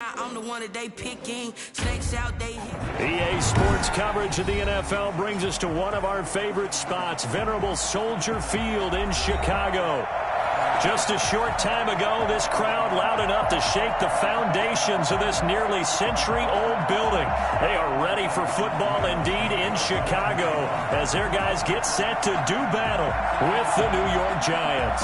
I'm the one that they picking. Snakes out, they hit. EA Sports coverage of the NFL brings us to one of our favorite spots, venerable Soldier Field in Chicago. Just a short time ago, this crowd loud enough to shake the foundations of this nearly century-old building. They are ready for football indeed in Chicago as their guys get set to do battle with the New York Giants.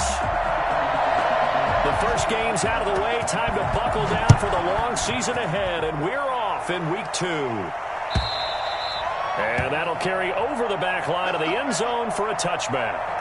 The first game's out of the way. Time to buckle down for the long season ahead, and we're off in week 2. And that'll carry over the back line of the end zone for a touchback.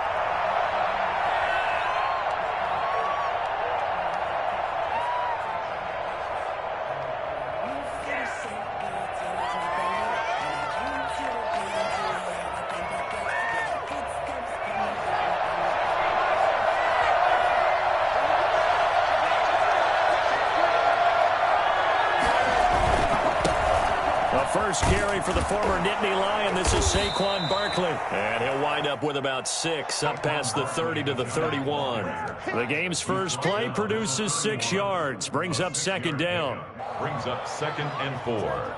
First carry for the former Nittany Lion. This is Saquon Barkley. And he'll wind up with about 6 up past the 30 to the 31. The game's first play produces 6 yards. Brings up second down. Brings up 2nd and 4.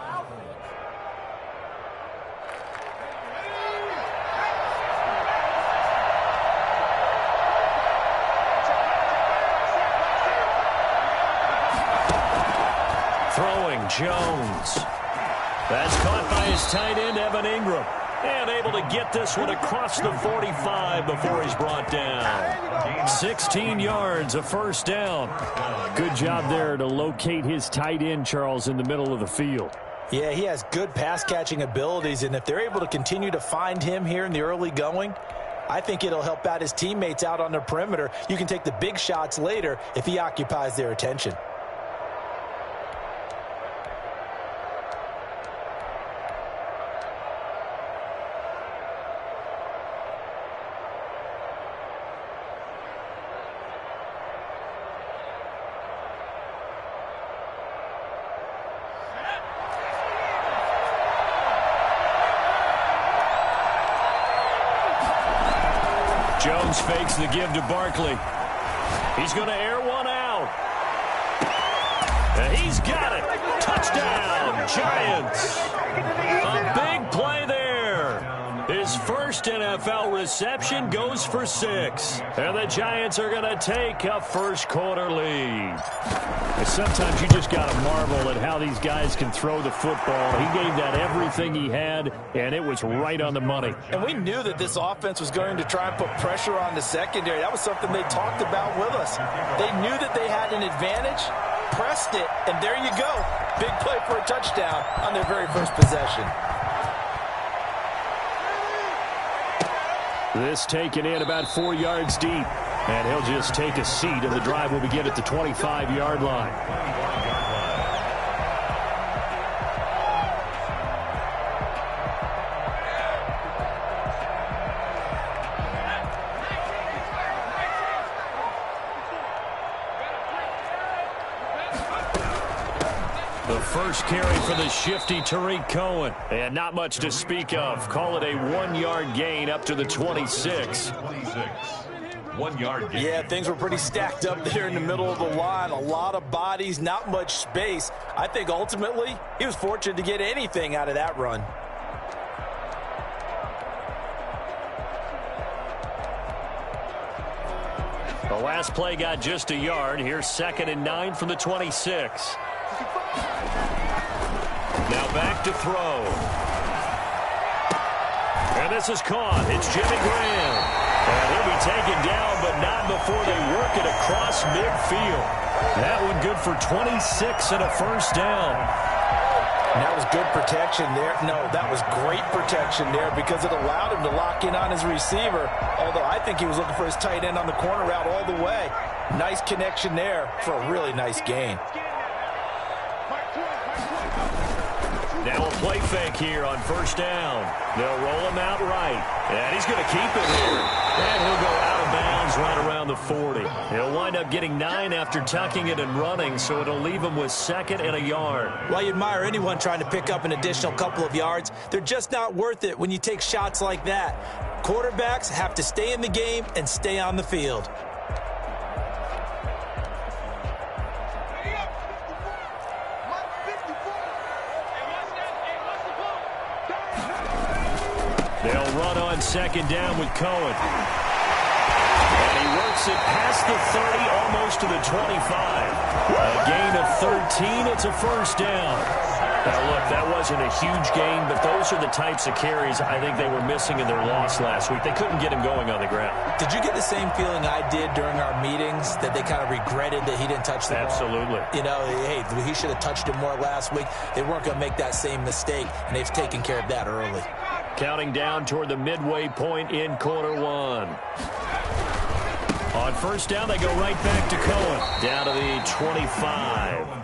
Throwing Jones. That's caught by his tight end, Evan Ingram. And able to get this one across the 45 before he's brought down. 16 yards, a first down. Good job there to locate his tight end, Charles, in the middle of the field. Yeah, he has good pass-catching abilities, and if they're able to continue to find him here in the early going, I think it'll help out his teammates out on the perimeter. You can take the big shots later if he occupies their attention. Jones fakes the give to Barkley. He's going to air one out. And he's got it. Touchdown, Giants. A big play there. His first NFL reception goes for 6. And the Giants are going to take a first quarter lead. Sometimes you just got to marvel at how these guys can throw the football. He gave that everything he had, and it was right on the money. And we knew that this offense was going to try and put pressure on the secondary. That was something they talked about with us. They knew that they had an advantage, pressed it, and there you go. Big play for a touchdown on their very first possession. This taken in about 4 yards deep. And he'll just take a seat, and the drive will begin at the 25-yard line. The first carry for the shifty Tariq Cohen. And not much to speak of. Call it a 1-yard gain up to the 26. 1 yard gain. Yeah, things were pretty stacked up there in the middle of the line. A lot of bodies, not much space. I think ultimately he was fortunate to get anything out of that run. The last play got just a yard. Here's 2nd and 9 from the 26. Now back to throw. And this is caught. It's Jimmy Graham. And he'll be taken down, but not before they work it across midfield. That one good for 26 and a first down. And that was good protection there. No, that was great protection there because it allowed him to lock in on his receiver. Although I think he was looking for his tight end on the corner route all the way. Nice connection there for a really nice gain. Now a play fake here on first down. They'll roll him out right. And he's going to keep it here. And he'll go out of bounds right around the 40. He'll wind up getting 9 after tucking it and running, so it'll leave him with 2nd and a yard. Well, you admire anyone trying to pick up an additional couple of yards. They're just not worth it when you take shots like that. Quarterbacks have to stay in the game and stay on the field. run on second down with Cohen. And he works it past the 30, almost to the 25. A gain of 13. It's a first down. Now, look, that wasn't a huge gain, but those are the types of carries I think they were missing in their loss last week. They couldn't get him going on the ground. Did you get the same feeling I did during our meetings, that they kind of regretted that he didn't touch the ball? Absolutely. You know, hey, he should have touched it more last week. They weren't going to make that same mistake, and they've taken care of that early. Counting down toward the midway point in quarter one. On first down, they go right back to Cohen. Down to the 25.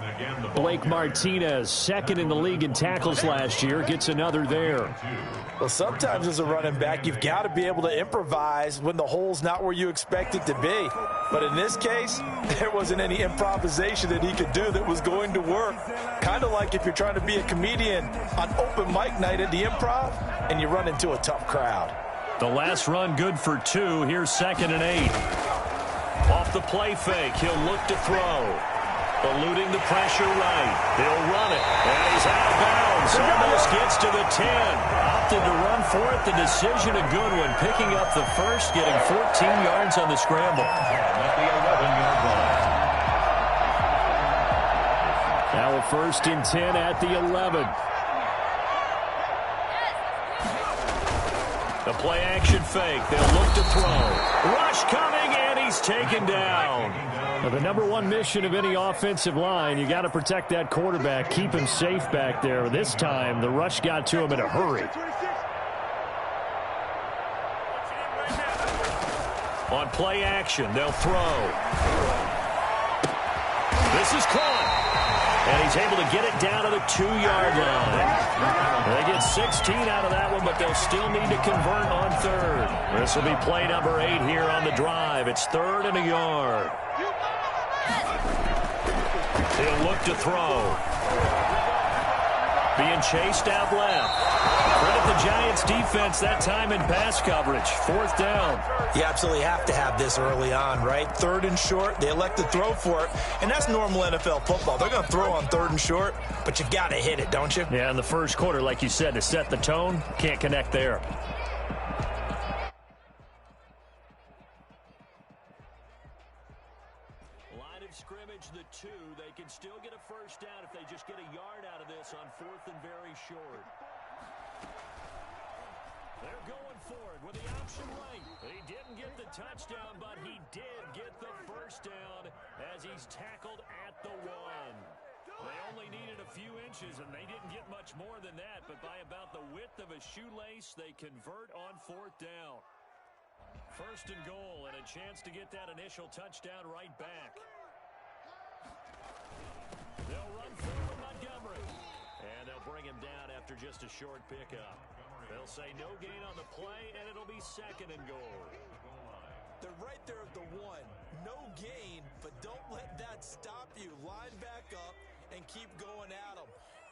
Blake Martinez, second in the league in tackles last year, gets another there. Well, sometimes as a running back, you've got to be able to improvise when the hole's not where you expect it to be. But in this case, there wasn't any improvisation that he could do that was going to work. Kind of like if you're trying to be a comedian on open mic night at the Improv and you run into a tough crowd. The last run good for 2. Here's 2nd and 8. Off the play fake, he'll look to throw. Eluding the pressure right. He'll run it. And he's out of bounds. Almost gets to the 10. Opted to run for it. The decision a good one. Picking up the first, getting 14 yards on the scramble. At the 11-yard line. Now a 1st and 10 at the 11. The play action fake. They'll look to throw. Rush coming, and he's taken down. Now, the number one mission of any offensive line, you got to protect that quarterback, keep him safe back there. This time, the rush got to him in a hurry. On play action, they'll throw. This is caught. And he's able to get it down to the 2-yard line. They get 16 out of that one, but they'll still need to convert on 3rd. This will be play number 8 here on the drive. It's 3rd and a yard. He'll look to throw. Being chased out left. Credit the Giants' defense that time in pass coverage. 4th down. You absolutely have to have this early on, right? 3rd and short, they elect to throw for it, and that's normal NFL football. They're going to throw on 3rd and short, but you've got to hit it, don't you? Yeah, in the first quarter, like you said, to set the tone, can't connect there. Line of scrimmage, the 2. They can still get a first down if they just get a yard out of this on 4th and very short. They're going for it with the option right. He didn't get the touchdown, but he did get the first down as he's tackled at the 1. They only needed a few inches, and they didn't get much more than that, but by about the width of a shoelace, they convert on 4th down. 1st and goal, and a chance to get that initial touchdown right back. They'll run forward Montgomery, and they'll bring him down after just a short pickup. They'll say no gain on the play, and it'll be 2nd and goal. They're right there at the 1. No gain, but don't let that stop you. Line back up and keep going at them.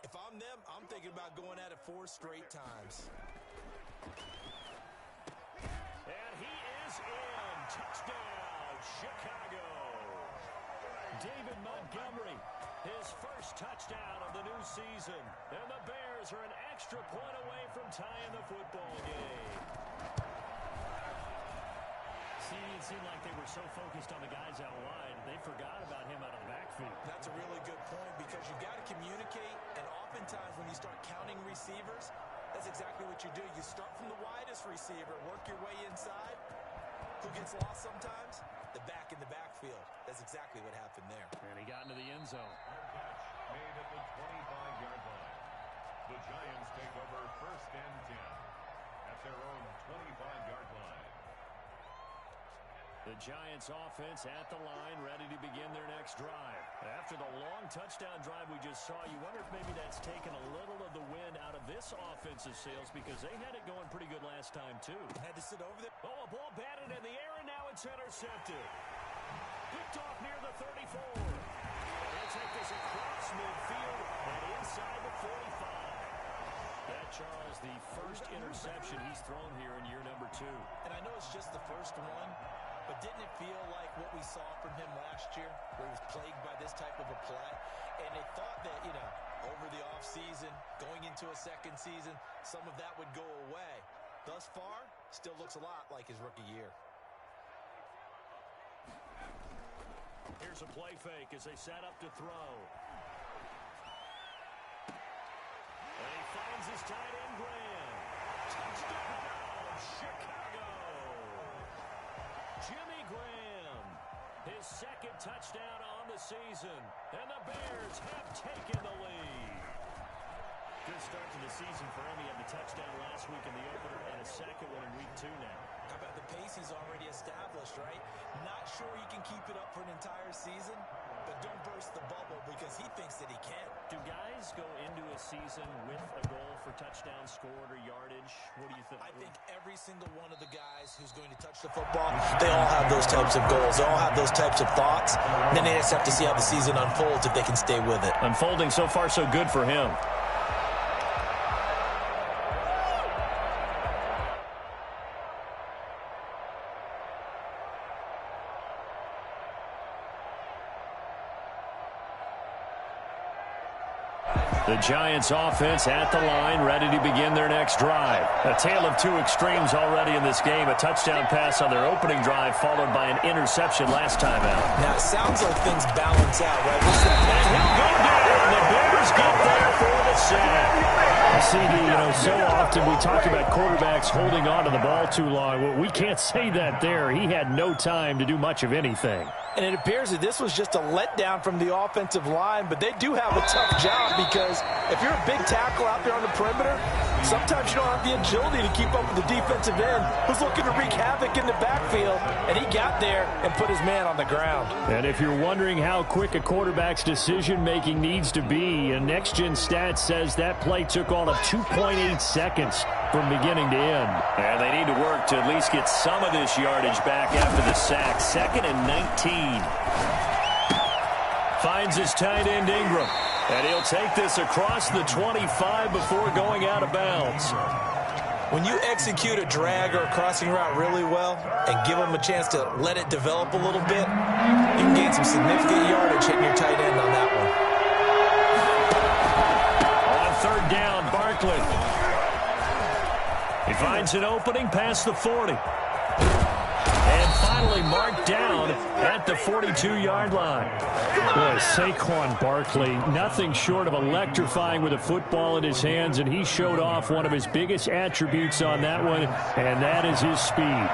If I'm them, I'm thinking about going at it 4 straight times. And he is in. Touchdown, Chicago. David Montgomery, his first touchdown of the new season. And the Bears are an extra point away from tying the football game. See, it seemed like they were so focused on the guys out wide, they forgot about him out of the backfield. That's a really good point because you've got to communicate, and oftentimes when you start counting receivers, that's exactly what you do. You start from the widest receiver, work your way inside. Who gets lost sometimes? The back in the backfield. That's exactly what happened there. And he got into the end zone. Made at the 25-yard line. The Giants take over 1st and 10 at their own 25-yard line. The Giants offense at the line, ready to begin their next drive. After the long touchdown drive we just saw, you wonder if maybe that's taken a little of the wind out of this offensive sails because they had it going pretty good last time, too. Had to sit over there. Oh, a ball batted in the air, and now it's intercepted. Picked off near the 34. They'll take this across midfield and inside the 45. That, Charles, the first interception he's thrown here in year number 2. And I know it's just the first one, but didn't it feel like what we saw from him last year, where he was plagued by this type of a play? And they thought that, over the offseason, going into a second season, some of that would go away. Thus far, still looks a lot like his rookie year. Here's a play fake as they set up to throw. And he finds his tight end, Graham. Touchdown, Chicago. Jimmy Graham, his second touchdown on the season. And the Bears have taken the lead. Good start to the season for him. He had the touchdown last week in the opener and a second one in week 2 now. How about the pace he's already established, right? Not sure he can keep it up for an entire season, but don't burst the bubble because he thinks that he can. Do guys go into a season with a goal for touchdowns scored or yardage? What do you think? I think every single one of the guys who's going to touch the football, they all have those types of goals. They all have those types of thoughts. And then they just have to see how the season unfolds if they can stay with it. Unfolding so far so good for him. The Giants offense at the line, ready to begin their next drive. A tale of two extremes already in this game. A touchdown pass on their opening drive, followed by an interception last time out. Now, it sounds like things balance out, right? And he'll go down. The Bears get there for the sack. So often we talk about quarterbacks holding on to the ball too long. Well, we can't say that there. He had no time to do much of anything. And it appears that this was just a letdown from the offensive line, but they do have a tough job because if you're a big tackle out there on the perimeter, sometimes you don't have the agility to keep up with the defensive end who's looking to wreak havoc in the backfield, and he got there and put his man on the ground. And if you're wondering how quick a quarterback's decision-making needs to be, a next-gen stat says that play took all of 2.8 seconds from beginning to end. And they need to work to at least get some of this yardage back after the sack. 2nd and 19. Finds his tight end, Ingram. And he'll take this across the 25 before going out of bounds. When you execute a drag or a crossing route really well and give them a chance to let it develop a little bit, you can gain some significant yardage hitting your tight end on that one. On 3rd down, Barkley. He finds an opening past the 40. And finally marked down at the 42-yard line. Boy, Saquon Barkley, nothing short of electrifying with a football in his hands, and he showed off one of his biggest attributes on that one, and that is his speed.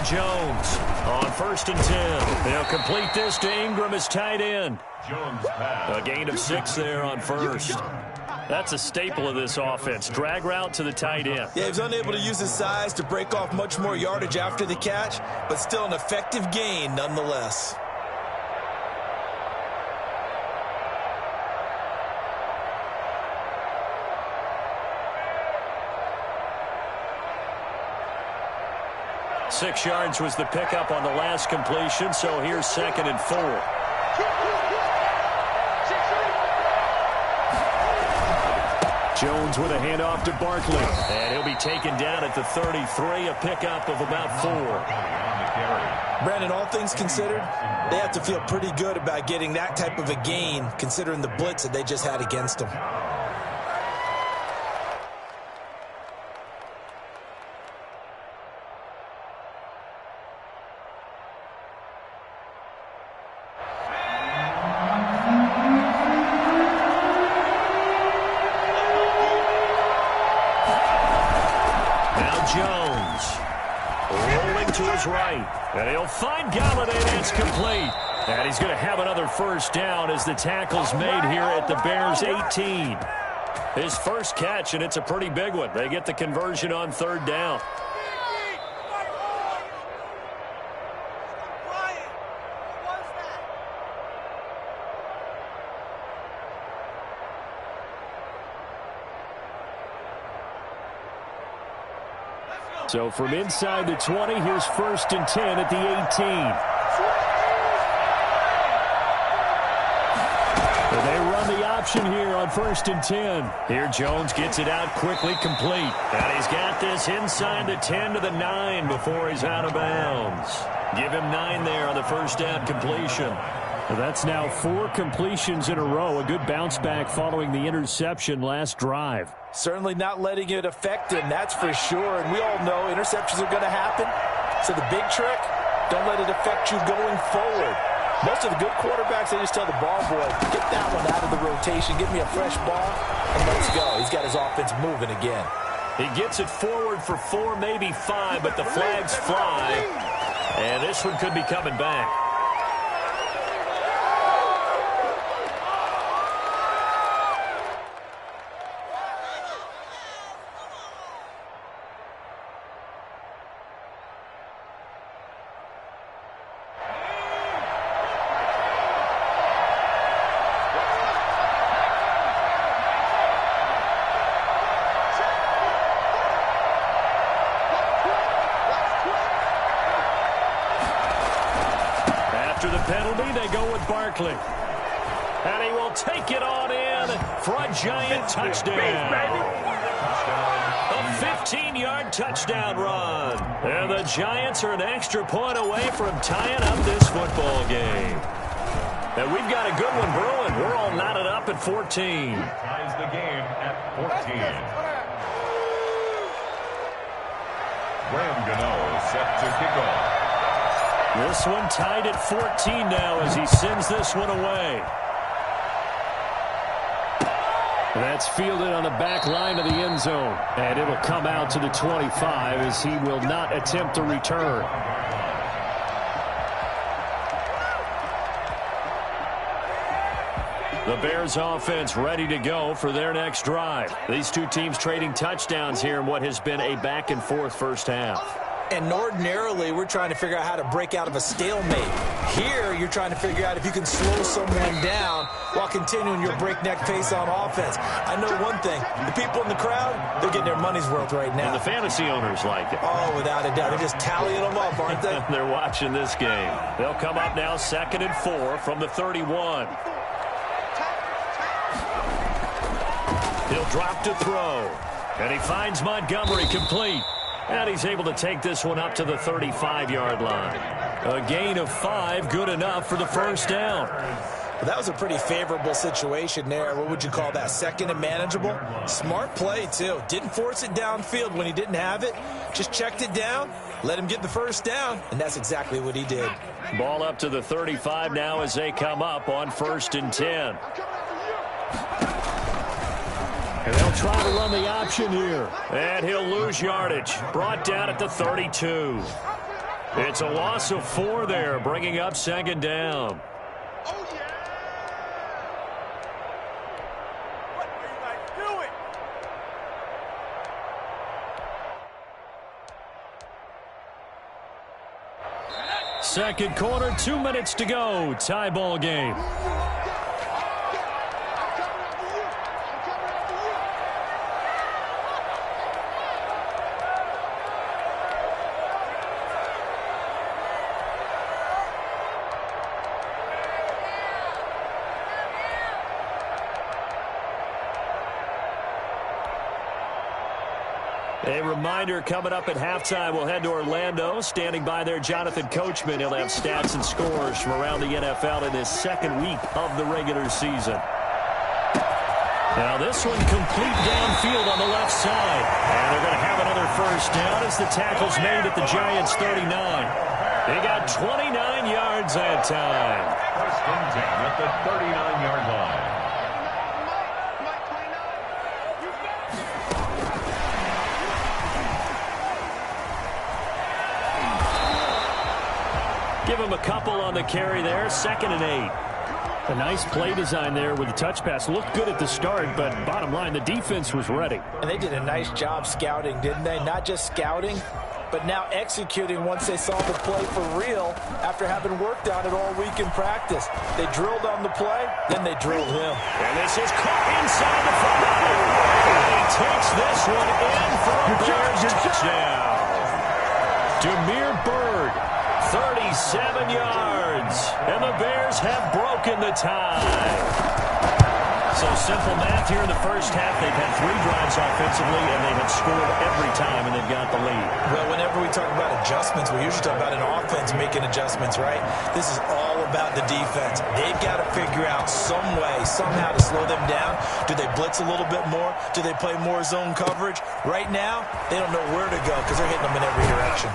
Jones on 1st and 10. They'll complete this to Ingram as tight end. A gain of 6 there on 1st. That's a staple of this offense. Drag route to the tight end. Yeah, he was unable to use his size to break off much more yardage after the catch, but still an effective gain nonetheless. Six yards was the pickup on the last completion, so here's 2nd and 4. Jones with a handoff to Barkley. And he'll be taken down at the 33, a pickup of about 4. Brandon, all things considered, they have to feel pretty good about getting that type of a gain considering the blitz that they just had against them. And he'll find Galladay, and it's complete. And he's going to have another 1st down as the tackle's made here at the Bears' 18. His first catch, and it's a pretty big one. They get the conversion on 3rd down. So from inside the 20, here's 1st and 10 at the 18. And they run the option here on 1st and 10. Here Jones gets it out quickly, complete. And he's got this inside the 10 to the 9 before he's out of bounds. Give him 9 there on the first down completion. That's now 4 completions in a row. A good bounce back following the interception last drive. Certainly not letting it affect him, that's for sure. And we all know interceptions are going to happen. So the big trick, don't let it affect you going forward. Most of the good quarterbacks, they just tell the ball boy, get that one out of the rotation, give me a fresh ball, and let's go. He's got his offense moving again. He gets it forward for 4, maybe 5, but the flags fly. And this one could be coming back. After the penalty, they go with Barkley. And he will take it on in for a giant touchdown. A 15-yard touchdown run. And the Giants are an extra point away from tying up this football game. And we've got a good one brewing. We're all knotted up at 14. Ties the game at 14. Graham Gano set to kick off. This one tied at 14 now as he sends this one away. That's fielded on the back line of the end zone. And it'll come out to the 25 as he will not attempt a return. The Bears offense ready to go for their next drive. These two teams trading touchdowns here in what has been a back-and-forth first half. And ordinarily, we're trying to figure out how to break out of a stalemate. Here, you're trying to figure out if you can slow someone down while continuing your breakneck pace on offense. I know one thing. The people in the crowd, they're getting their money's worth right now. And the fantasy owners like it. Oh, without a doubt. They're just tallying them up, aren't they? They're watching this game. They'll come up now 2nd and 4 from the 31. He'll drop to throw. And he finds Montgomery complete. And he's able to take this one up to the 35-yard line. A gain of 5, good enough for the first down. Well, that was a pretty favorable situation there. What would you call that? 2nd and manageable? Smart play, too. Didn't force it downfield when he didn't have it. Just checked it down, let him get the first down, and that's exactly what he did. Ball up to the 35 now as they come up on 1st and 10. And they'll try to run the option here. And he'll lose yardage. Brought down at the 32. It's a loss of 4 there, bringing up 2nd down. Second quarter, 2 minutes to go. Tie ball game. A reminder coming up at halftime, we'll head to Orlando. Standing by there, Jonathan Coachman. He'll have stats and scores from around the NFL in this 2nd week of the regular season. Now this one complete downfield on the left side. And they're going to have another first down as the tackle's made at the Giants' 39. They got 29 yards that time. 1st and 10 at the 39-yard line. Give him a couple on the carry there. 2nd and 8. A nice play design there with the touch pass. Looked good at the start, but bottom line, the defense was ready. And they did a nice job scouting, didn't they? Not just scouting, but now executing once they saw the play for real after having worked on it all week in practice. They drilled on the play, then they drilled him. And this is caught inside the 5. And he takes this one in for a Bears touchdown. Damiere Byrd, 37 yards. And the Bears have broken the tie. So simple math here in the first half. They've had 3 drives offensively, and they have scored every time, and they've got the lead. Well, whenever we talk about adjustments, we usually talk about an offense making adjustments, right? This is all about the defense. They've got to figure out some way, somehow to slow them down. Do they blitz a little bit more? Do they play more zone coverage? Right now, they don't know where to go because they're hitting them in every direction.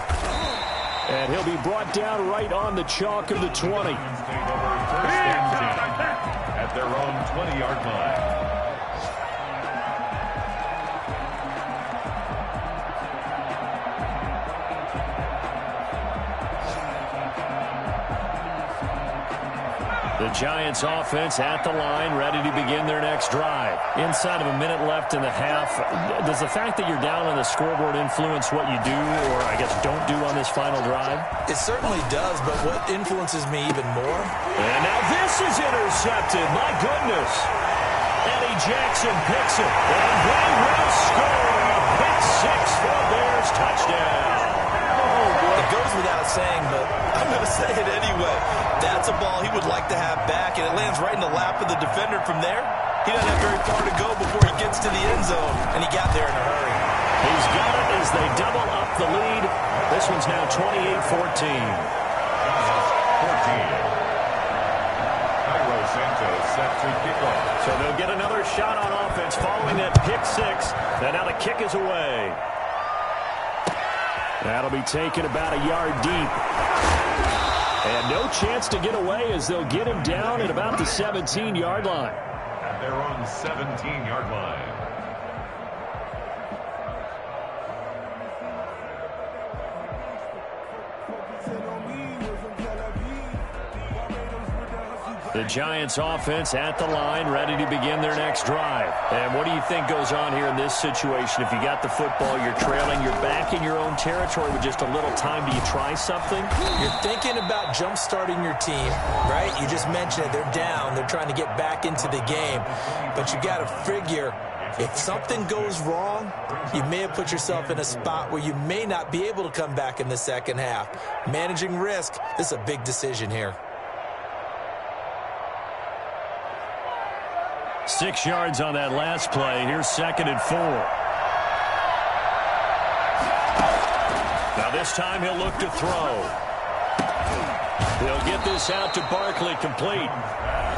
And he'll be brought down right on the chalk of the 20. At their own 20-yard line. The Giants offense at the line, ready to begin their next drive. Inside of a minute left in the half, does the fact that you're down on the scoreboard influence what you do, or I guess don't do on this final drive? It certainly does, but what influences me even more? And now this is intercepted. My goodness. Eddie Jackson picks it, and they will score a pick 6 for a Bears touchdown. It goes without saying, but I'm going to say it anyway. That's a ball he would like to have back, and it lands right in the lap of the defender from there. He doesn't have very far to go before he gets to the end zone, and he got there in a hurry. He's got it as they double up the lead. This one's now 28-14. Set to kick off. So they'll get another shot on offense following that pick 6. And now the kick is away. That'll be taken about a yard deep. And no chance to get away as they'll get him down at about the 17-yard line. At their own 17-yard line. The Giants offense at the line, ready to begin their next drive. And what do you think goes on here in this situation? If you got the football, you're trailing, you're back in your own territory with just a little time. Do you try something? You're thinking about jump-starting your team, right? You just mentioned it. They're down. They're trying to get back into the game. But you got to figure, if something goes wrong, you may have put yourself in a spot where you may not be able to come back in the second half. Managing risk, this is a big decision here. 6 yards on that last play. Here's 2nd and 4. Now this time he'll look to throw. He'll get this out to Barkley, complete.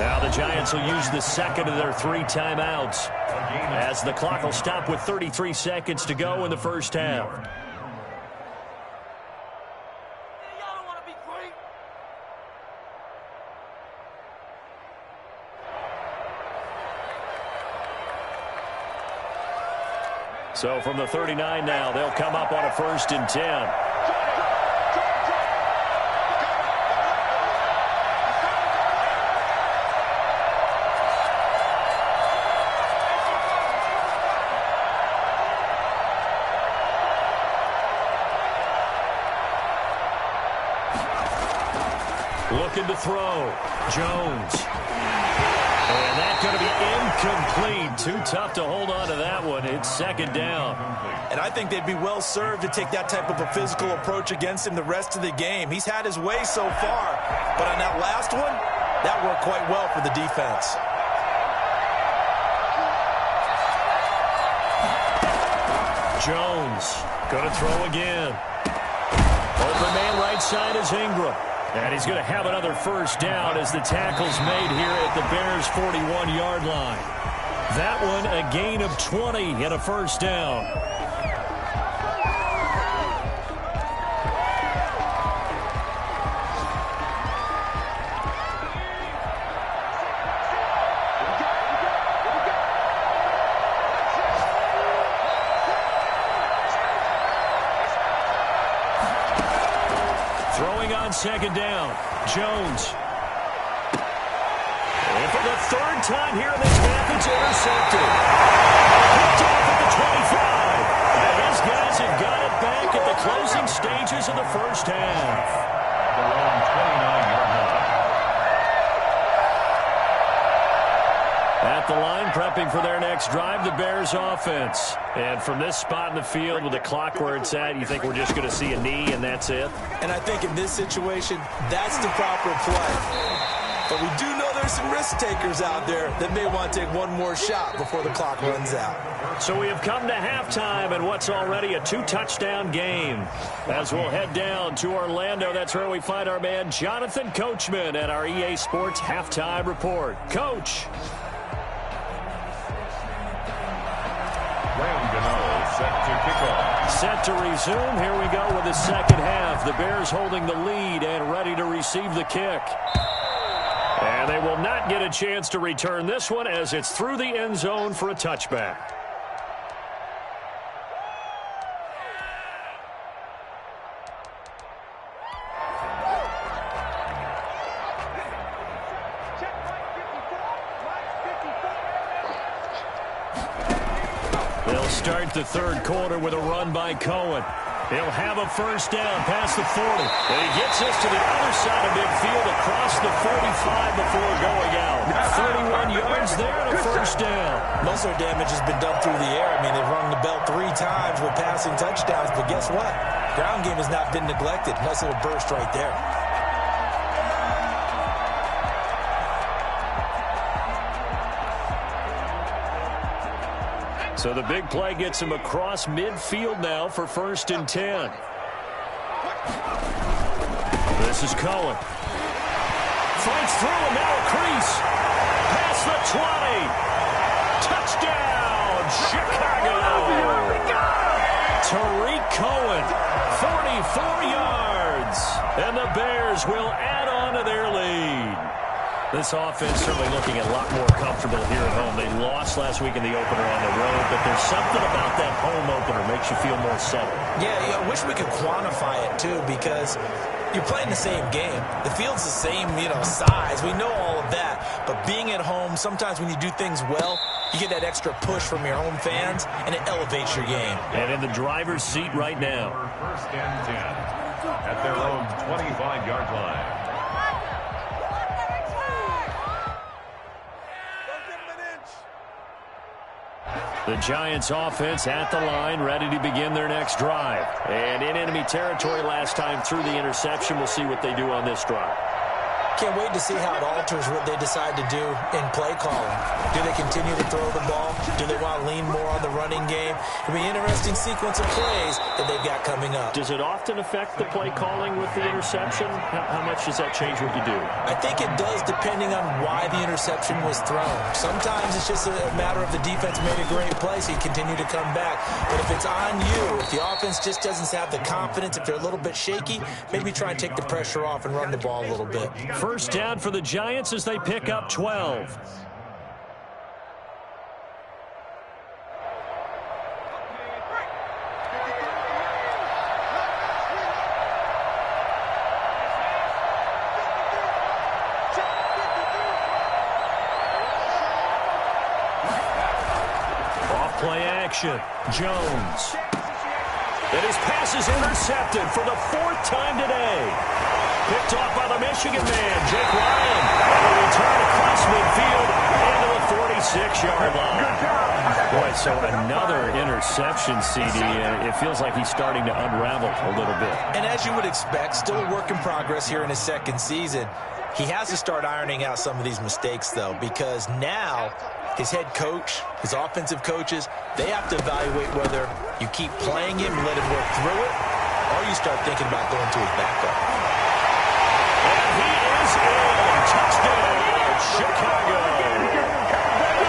Now the Giants will use the second of their 3 timeouts as the clock will stop with 33 seconds to go in the first half. So from the 39 now, they'll come up on a 1st and 10. Looking to throw. Jones. And that's going to be incomplete. Too tough to hold on to that one. It's 2nd down. And I think they'd be well served to take that type of a physical approach against him the rest of the game. He's had his way so far. But on that last one, that worked quite well for the defense. Jones going to throw again. Open man right side is Ingram. And he's going to have another 1st down as the tackle's made here at the Bears' 41-yard line. That one a gain of 20 and a 1st down. Throwing on 2nd down, Jones. And for the 3rd time here in this half, it's intercepted. Picked off at the 25. And his guys have got it back at the closing stages of the first half. Their own 29-yard line. At the line, prepping for their next drive, the Bears offense. And from this spot in the field with the clock where it's at, you think we're just going to see a knee and that's it? And I think in this situation, that's the proper play. But we do know there's some risk takers out there that may want to take one more shot before the clock runs out. So we have come to halftime in what's already a 2-touchdown game. As we'll head down to Orlando, that's where we find our man Jonathan Coachman at our EA Sports Halftime Report. Coach. Set to kick off. Set to resume. Here we go with the second half. The Bears holding the lead and ready to receive the kick. And they will not get a chance to return this one as it's through the end zone for a touchback. They'll start the third quarter with a run by Cohen. He'll have a first down past the 40. And he gets us to the other side of midfield across the 45 before going out. 31 yards there and a first down. Most of their damage has been done through the air. I mean, they've rung the bell 3 times with passing touchdowns. But guess what? Ground game has not been neglected. Nice little burst right there. So the big play gets him across midfield now for 1st and 10. This is Cohen. Fights through and now a crease. Past the 20. Touchdown, Chicago. Tariq Cohen, 44 yards. And the Bears will add on to their lead. This offense certainly looking a lot more comfortable here at home. They lost last week in the opener on the road, but there's something about that home opener makes you feel more settled. Yeah, I wish we could quantify it, too, because you're playing the same game. The field's the same, size. We know all of that. But being at home, sometimes when you do things well, you get that extra push from your home fans, and it elevates your game. And in the driver's seat right now. 1st and 10 at their own 25-yard line. The Giants offense at the line, ready to begin their next drive. And in enemy territory last time through the interception. We'll see what they do on this drive. Can't wait to see how it alters what they decide to do in play calling. Do they continue to throw the ball? Do they want to lean more on the running game? It'll be an interesting sequence of plays that they've got coming up. Does it often affect the play calling with the interception? How much does that change what you do? I think it does depending on why the interception was thrown. Sometimes it's just a matter of the defense made a great play, so you continue to come back. But if it's on you, if the offense just doesn't have the confidence, if they're a little bit shaky, maybe try and take the pressure off and run the ball a little bit. First down for the Giants as they pick up 12. Off play action. Jones. And his pass is intercepted for the 4th time today. Picked off by the Michigan man, Jake Ryan. And a return across midfield into the 46-yard line. Boy, so another interception, CD, and it feels like he's starting to unravel a little bit. And as you would expect, still a work in progress here in his 2nd season. He has to start ironing out some of these mistakes, though, because now his head coach, his offensive coaches, they have to evaluate whether you keep playing him, let him work through it, or you start thinking about going to his backup. And he is in. Touchdown, Chicago.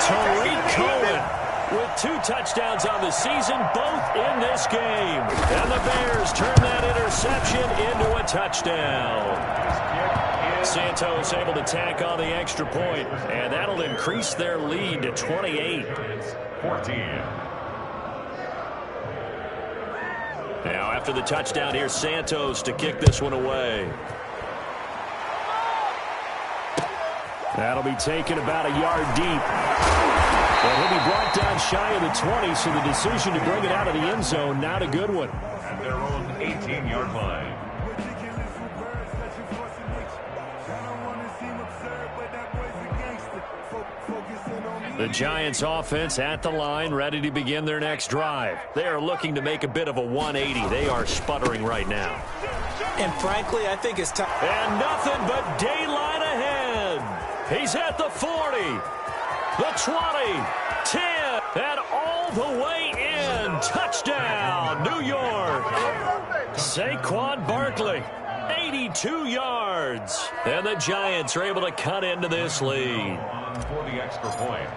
Tariq Cohen with 2 touchdowns on the season, both in this game. And the Bears turn that interception into a touchdown. Santos able to tack on the extra point, and that'll increase their lead to 28. 14. Now after the touchdown, here's Santos to kick this one away. That'll be taken about a yard deep. And he'll be brought down shy of the 20, so the decision to bring it out of the end zone, not a good one. At their own 18-yard line. The Giants offense at the line, ready to begin their next drive. They are looking to make a bit of a 180. They are sputtering right now. And frankly, I think it's time. And nothing but daylight ahead. He's at the 40, the 20, 10, and all the way in. Touchdown, New York. Saquon Barkley, 82 yards. And the Giants are able to cut into this lead. For the extra point.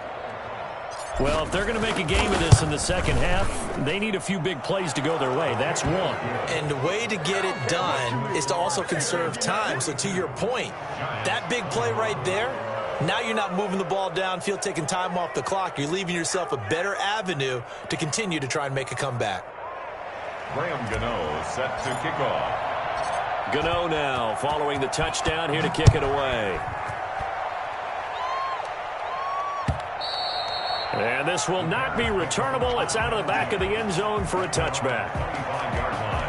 Well, if they're going to make a game of this in the second half, they need a few big plays to go their way. That's one. And the way to get it done is to also conserve time. So to your point, that big play right there, now you're not moving the ball downfield, taking time off the clock. You're leaving yourself a better avenue to continue to try and make a comeback. Graham Gano set to kick off. Gano now following the touchdown here to kick it away. And this will not be returnable. It's out of the back of the end zone for a touchback. 25-yard line.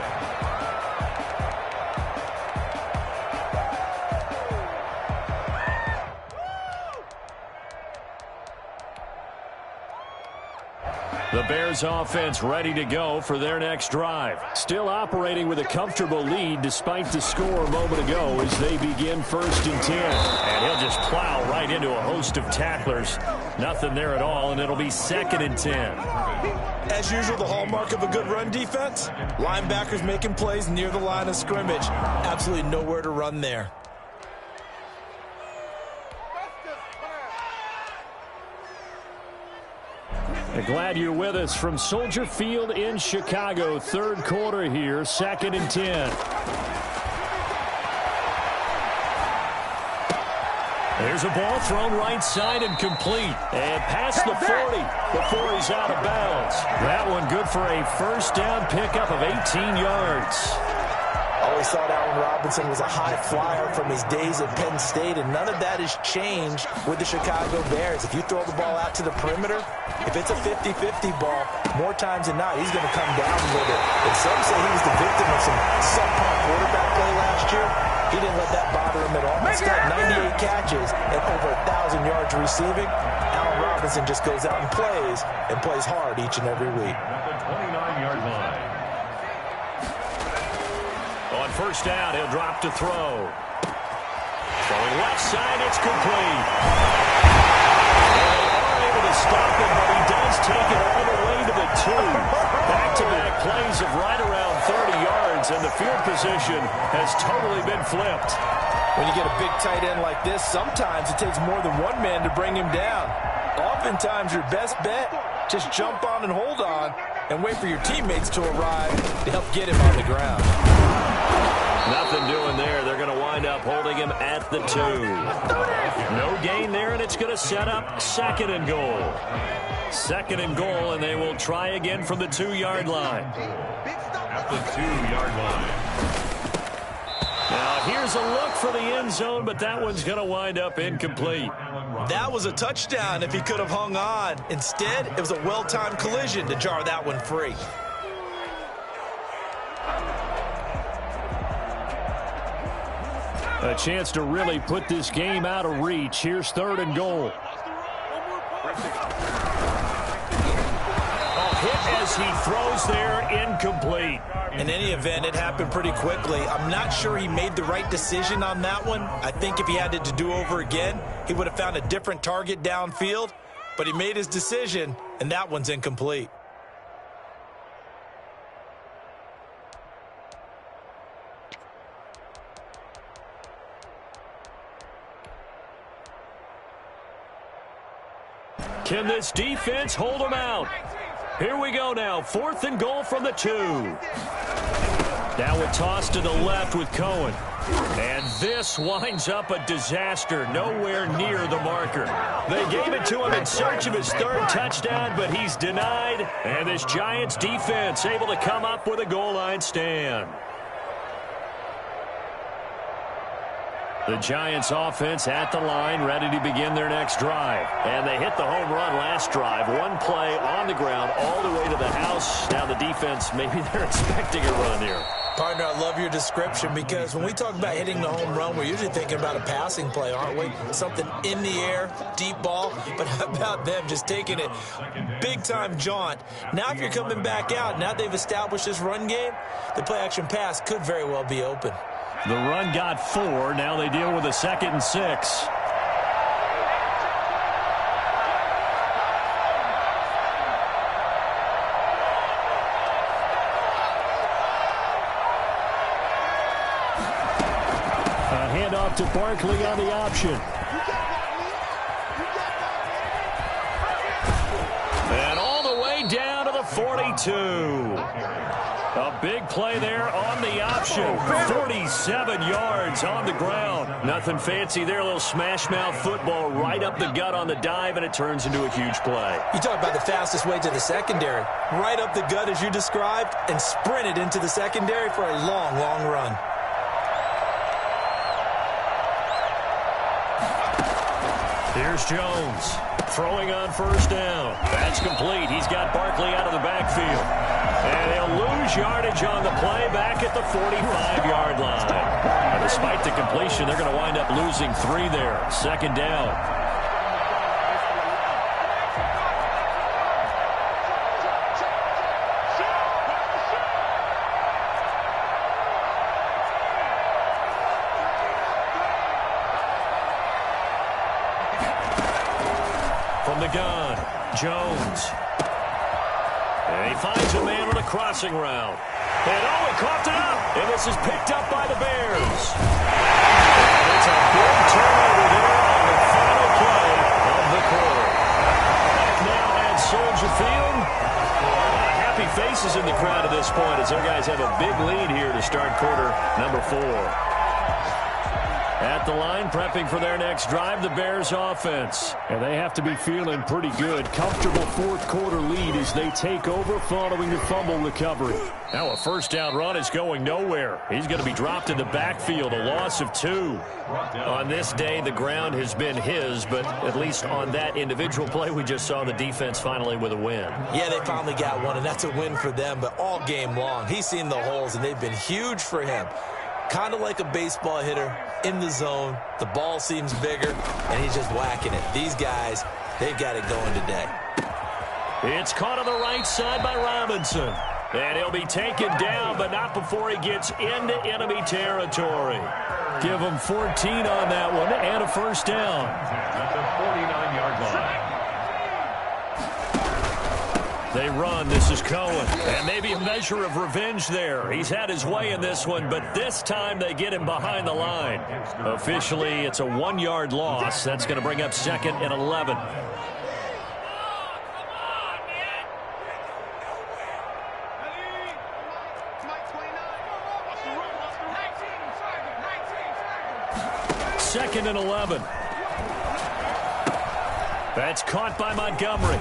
The Bears offense ready to go for their next drive. Still operating with a comfortable lead despite the score a moment ago as they begin 1st and 10. And he'll just plow right into a host of tacklers. Nothing there at all, and it'll be 2nd and 10. As usual, the hallmark of a good run defense, linebackers making plays near the line of scrimmage. Absolutely nowhere to run there. Glad you're with us from Soldier Field in Chicago. 3rd quarter here, 2nd and 10. There's a ball thrown right side and complete. And past the 40 before he's out of bounds. That one good for a 1st down pickup of 18 yards. Always thought Allen Robinson was a high flyer from his days at Penn State, and none of that has changed with the Chicago Bears. If you throw the ball out to the perimeter, if it's a 50-50 ball, more times than not, he's going to come down with it. And some say he was the victim of some subpar quarterback play last year. He didn't let that bother him at all. Instead, 98 catches and over 1,000 yards receiving. Allen Robinson just goes out and plays hard each and every week. At the 29-yard line. On 1st down, he'll drop to throw. Throwing left side, it's complete. They are able to stop him, but he does take it all the way to the 2. Back-to-back plays of right around 30 yards, and the field position has totally been flipped. When you get a big tight end like this, sometimes it takes more than one man to bring him down. Oftentimes, your best bet, just jump on and hold on and wait for your teammates to arrive to help get him on the ground. Nothing doing there. They're going to wind up holding him at the 2. No gain there, and it's going to set up 2nd and goal. 2nd and goal, and they will try again from the 2-yard line. At the 2-yard line. Now, here's a look for the end zone, but that one's going to wind up incomplete. That was a touchdown if he could have hung on. Instead, it was a well-timed collision to jar that one free. A chance to really put this game out of reach. Here's 3rd and goal. A hit as he throws there, incomplete. In any event, it happened pretty quickly. I'm not sure he made the right decision on that one. I think if he had it to do over again, he would have found a different target downfield. But he made his decision, and that one's incomplete. Can this defense hold them out? Here we go now. 4th and goal from the 2. Now a toss to the left with Cohen. And this winds up a disaster. Nowhere near the marker. They gave it to him in search of his 3rd touchdown, but he's denied. And this Giants defense able to come up with a goal line stand. The Giants offense at the line, ready to begin their next drive. And they hit the home run last drive. One play on the ground all the way to the house. Now the defense, maybe they're expecting a run here. Partner, I love your description because when we talk about hitting the home run, we're usually thinking about a passing play, aren't we? Something in the air, deep ball. But how about them just taking it big-time jaunt? Now if you're coming back out, now they've established this run game, the play-action pass could very well be open. The run got 4. Now they deal with a 2nd and 6. to Barkley on the option. And all the way down to the 42. A big play there on the option. 47 yards on the ground. Nothing fancy there. A little smash-mouth football right up the gut on the dive, and it turns into a huge play. You talk about the fastest way to the secondary. Right up the gut, as you described, and sprinted into the secondary for a long, long run. Here's Jones throwing on first down. That's complete. He's got Barkley out of the backfield. And he'll lose yardage on the play back at the 45-yard line. And despite the completion, they're going to wind up losing 3 there. Second down. From the gun, Jones. And he finds a man on a crossing route. And oh, he coughed it up. And this is picked up by the Bears. And it's a big turnover there on the final play of the quarter. Back now at Soldier Field. Happy faces in the crowd at this point as their guys have a big lead here to start quarter number 4. At the line, prepping for their next drive, the Bears offense. And they have to be feeling pretty good. Comfortable fourth quarter lead as they take over following the fumble recovery. Now a first down run is going nowhere. He's going to be dropped in the backfield, a loss of 2. On this day, the ground has been his, but at least on that individual play, we just saw the defense finally with a win. Yeah, they finally got one, and that's a win for them, but all game long, he's seen the holes, and they've been huge for him. Kind of like a baseball hitter in the zone. The ball seems bigger, and he's just whacking it. These guys, they've got it going today. It's caught on the right side by Robinson. And he'll be taken down, but not before he gets into enemy territory. Give him 14 on that one and a first down. At the 49-yard line. They run. This is Cohen. And maybe a measure of revenge there. He's had his way in this one, but this time they get him behind the line. Officially, it's a 1-yard loss. That's going to bring up 2nd and 11. Second and 11. That's caught by Montgomery.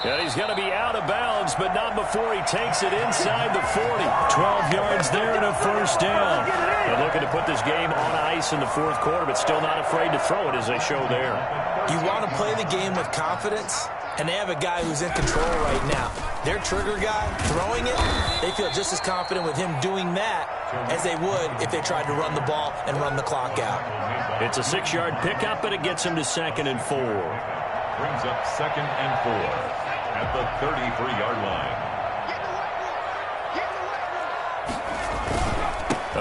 And he's going to be out of bounds, but not before he takes it inside the 40. 12 yards there and a first down. They're looking to put this game on ice in the fourth quarter, but still not afraid to throw it as they show there. You want to play the game with confidence, and they have a guy who's in control right now. Their trigger guy, throwing it, they feel just as confident with him doing that as they would if they tried to run the ball and run the clock out. It's a 6-yard pickup, and it gets him to 2nd and 4. Brings up 2nd and 4. At the 33-yard line.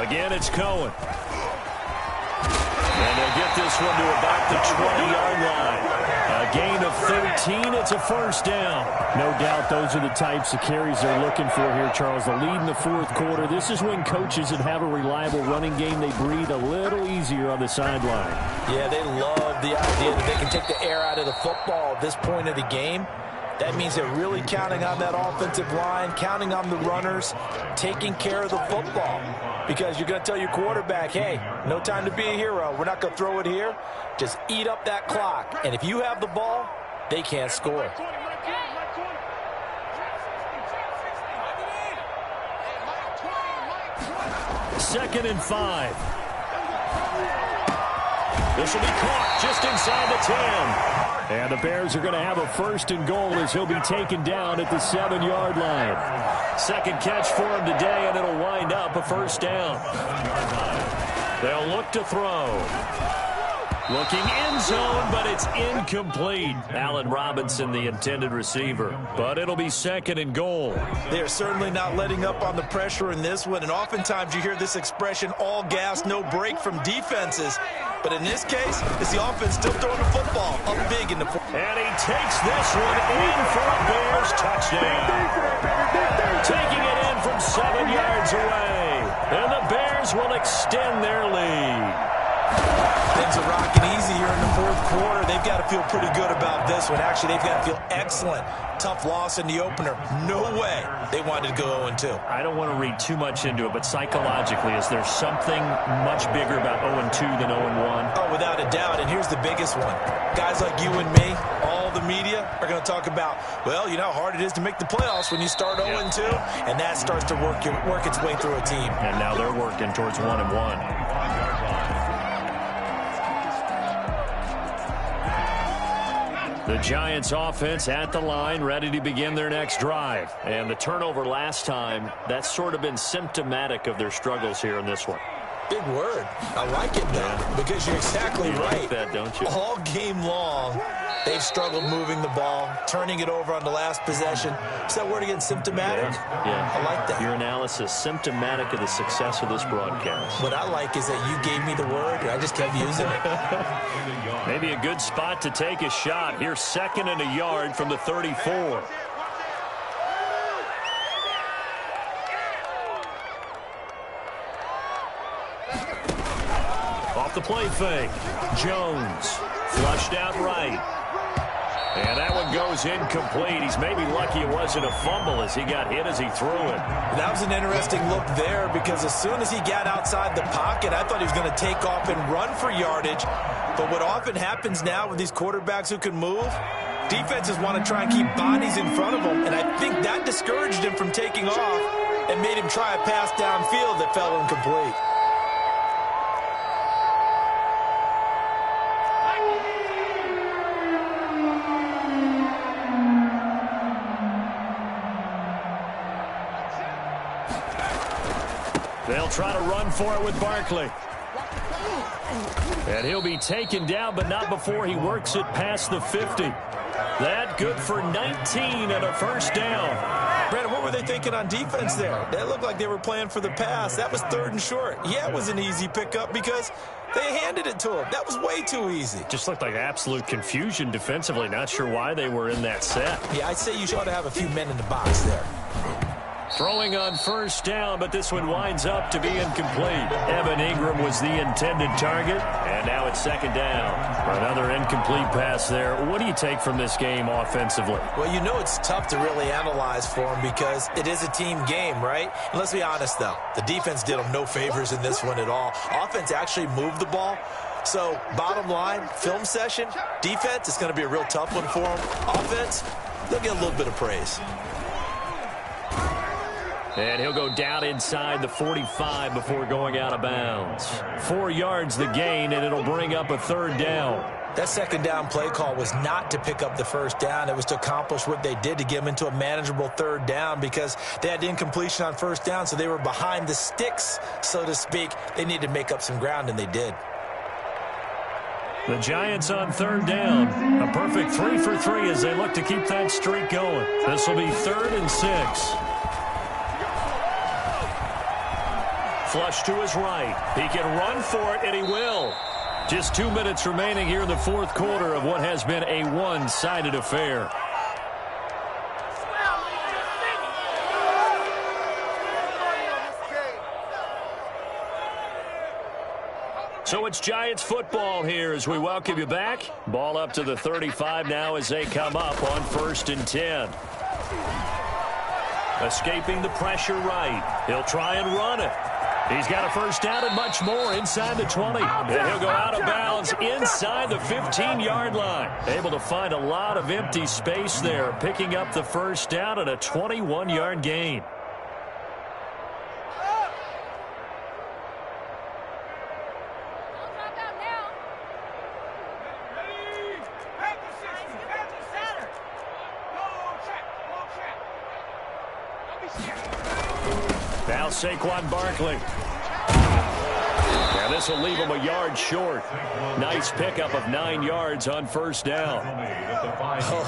Again, it's Cohen. And they'll get this one to about the 20-yard line. A gain of 13. It's a first down. No doubt those are the types of carries they're looking for here, Charles. The lead in the fourth quarter. This is when coaches that have a reliable running game, they breathe a little easier on the sideline. Yeah, they love the idea that they can take the air out of the football at this point of the game. That means they're really counting on that offensive line, counting on the runners, taking care of the football. Because you're going to tell your quarterback, hey, no time to be a hero. We're not going to throw it here. Just eat up that clock. And if you have the ball, they can't score. Second and 5. This will be caught just inside the 10. And the Bears are going to have a first and goal as he'll be taken down at the 7-yard line. Second catch for him today, and it'll wind up a first down. They'll look to throw. Looking end zone, but it's incomplete. Allen Robinson, the intended receiver. But it'll be 2nd and goal. They're certainly not letting up on the pressure in this one. And oftentimes you hear this expression, all gas, no break from defenses. But in this case, it's the offense still throwing the football up big in the fourth. And he takes this one in for a Bears touchdown. Taking it in from 7 yards away. And the Bears will extend their lead. Things are rocking easy here in the fourth quarter. They've got to feel pretty good about this one. Actually, they've got to feel excellent. Tough loss in the opener. No way they wanted to go 0-2. I don't want to read too much into it, but psychologically, is there something much bigger about 0-2 than 0-1? Oh, without a doubt. And here's the biggest one. Guys like you and me, all the media, are going to talk about, well, you know how hard it is to make the playoffs when you start 0-2, and that starts to work its way through a team. And now they're working towards 1-1. The Giants offense at the line, ready to begin their next drive. And the turnover last time, that's sort of been symptomatic of their struggles here in this one. Big word. I like it, though, because you're exactly right. Like that, don't you? All game long, they've struggled moving the ball, turning it over on the last possession. Is that word again, symptomatic? Yeah. I like that. Your analysis, symptomatic of the success of this broadcast. What I like is that you gave me the word, and I just kept using it. Maybe a good spot to take a shot. Here's 2nd and a yard from the 34. Off the play fake. Jones flushed out right. And that one goes incomplete. He's maybe lucky it wasn't a fumble as he got hit as he threw it. That was an interesting look there because as soon as he got outside the pocket, I thought he was going to take off and run for yardage. But what often happens now with these quarterbacks who can move, defenses want to try and keep bodies in front of them. And I think that discouraged him from taking off and made him try a pass downfield that fell incomplete. They'll try to run for it with Barkley. And he'll be taken down, but not before he works it past the 50. That good for 19 and a first down. Brandon, what were they thinking on defense there? That looked like they were playing for the pass. That was 3rd and short. Yeah, it was an easy pickup because they handed it to him. That was way too easy. Just looked like absolute confusion defensively. Not sure why they were in that set. Yeah, I'd say you ought to have a few men in the box there. Throwing on first down, but this one winds up to be incomplete. Evan Ingram was the intended target, and now it's 2nd down. Another incomplete pass there. What do you take from this game offensively? Well, you know it's tough to really analyze for them because it is a team game, right? And let's be honest, though. The defense did them no favors in this one at all. Offense actually moved the ball. So, bottom line, film session, defense, it's going to be a real tough one for them. Offense, they'll get a little bit of praise. And he'll go down inside the 45 before going out of bounds. 4 yards the gain, and it'll bring up a 3rd down. That 2nd down play call was not to pick up the first down. It was to accomplish what they did to get them into a manageable 3rd down because they had incompletion on first down, so they were behind the sticks, so to speak. They needed to make up some ground, and they did. The Giants on 3rd down. A perfect 3 for 3 as they look to keep that streak going. This will be 3rd and 6. Flush to his right. He can run for it, and he will. Just 2 minutes remaining here in the fourth quarter of what has been a one-sided affair. So it's Giants football here as we welcome you back. Ball up to the 35 now as they come up on 1st and 10. Escaping the pressure right. He'll try and run it. He's got a first down and much more inside the 20. And he'll go out of bounds inside the 15-yard line. Able to find a lot of empty space there, picking up the first down and a 21-yard gain. Now Saquon Barkley. Now this will leave him a yard short. Nice pickup of 9 yards on first down.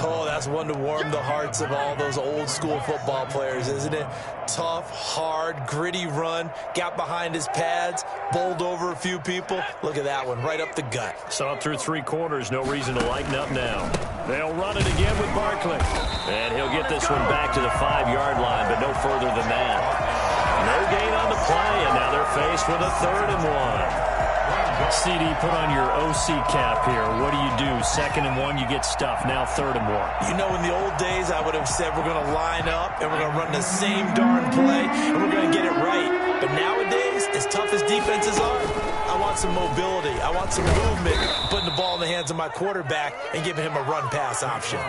Oh, that's one to warm the hearts of all those old school football players, isn't it? Tough, hard, gritty run. Got behind his pads, bowled over a few people. Look at that one, right up the gut. Saw it through 3 quarters. No reason to lighten up now. They'll run it again with Barkley. And he'll get this one back to the 5-yard line, but no further than that. No gain on the play, and now they're faced with a 3rd and 1. CD, put on your OC cap here. What do you do? 2nd and 1, you get stuffed. Now 3rd and 1. You know, in the old days, I would have said we're going to line up and we're going to run the same darn play and we're going to get it right. But nowadays, as tough as defenses are, I want some mobility. I want some movement, putting the ball in the hands of my quarterback and giving him a run-pass option.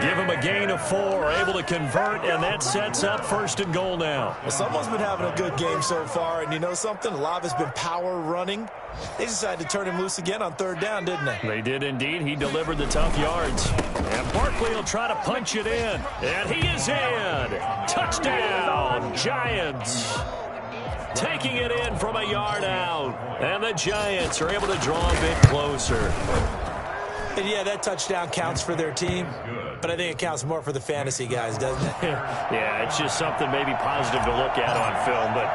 Give him a gain of 4, able to convert, and that sets up 1st and goal now. Well, someone's been having a good game so far, and you know something? A lot of it's been power running. They decided to turn him loose again on 3rd down, didn't they? They did indeed. He delivered the tough yards. And Barkley will try to punch it in. And he is in. Touchdown, Giants. Taking it in from a yard out. And the Giants are able to draw a bit closer. And yeah, that touchdown counts for their team, but I think it counts more for the fantasy guys, doesn't it? Yeah, it's just something maybe positive to look at on film, but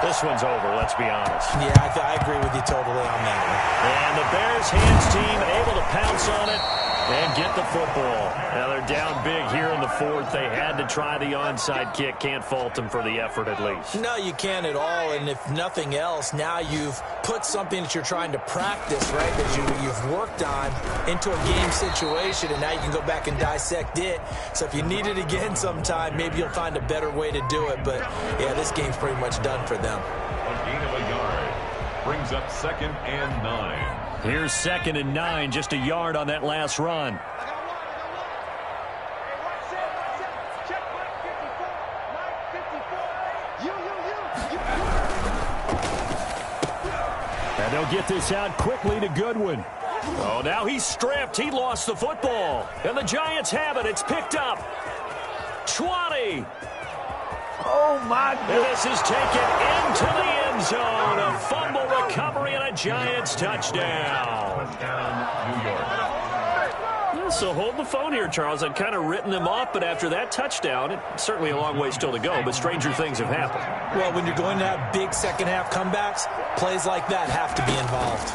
this one's over, let's be honest. Yeah, I agree with you totally on that one. And the Bears hands team able to pounce on it and get the football. Now they're down big here in the 4th. They had to try the onside kick. Can't fault them for the effort at least. No, you can't at all. And if nothing else, now you've put something that you're trying to practice, right, that you've worked on into a game situation, and now you can go back and dissect it. So if you need it again sometime, maybe you'll find a better way to do it. But, yeah, this game's pretty much done for them. A gain of a yard brings up 2nd and 9. Here's 2nd and 9, just a yard on that last run. And they'll get this out quickly to Goodwin. Oh, now he's stripped. He lost the football. And the Giants have it. It's picked up. 20. Oh, my This goodness. is taken into the end zone. A fumble recovery and a Giants touchdown. New York. So hold the phone here, Charles. I'd kind of written them off, but after that touchdown, it's certainly a long way still to go, but stranger things have happened. Well, when you're going to have big second-half comebacks, plays like that have to be involved.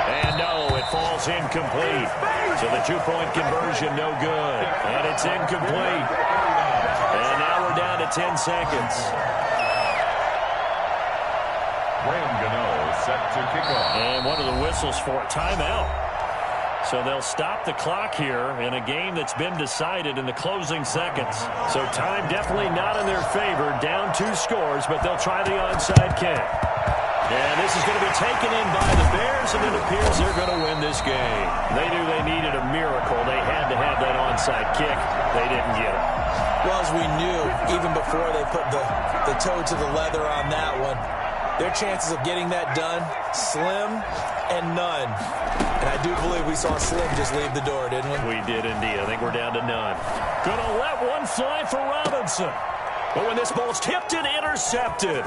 And no, it falls incomplete. So the 2-point conversion, no good. And it's incomplete. And now we're down to 10 seconds. Graham Gano set to kick off. And one of the whistles for a timeout. So they'll stop the clock here in a game that's been decided in the closing seconds. So time definitely not in their favor. Down 2 scores, but they'll try the onside kick. And this is going to be taken in by the Bears, and it appears they're going to win this game. They knew they needed a miracle. They had to have that onside kick. They didn't get it. Well, as we knew, even before they put the toe to the leather on that one, their chances of getting that done, slim and none. And I do believe we saw Slim just leave the door, didn't we? We did indeed. I think we're down to none. Going to let one fly for Robinson. But when this ball's tipped and intercepted.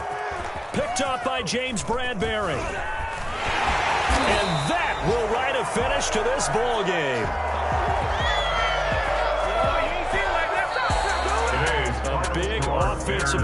Picked up by James Bradbury. And that will write a finish to this ball game.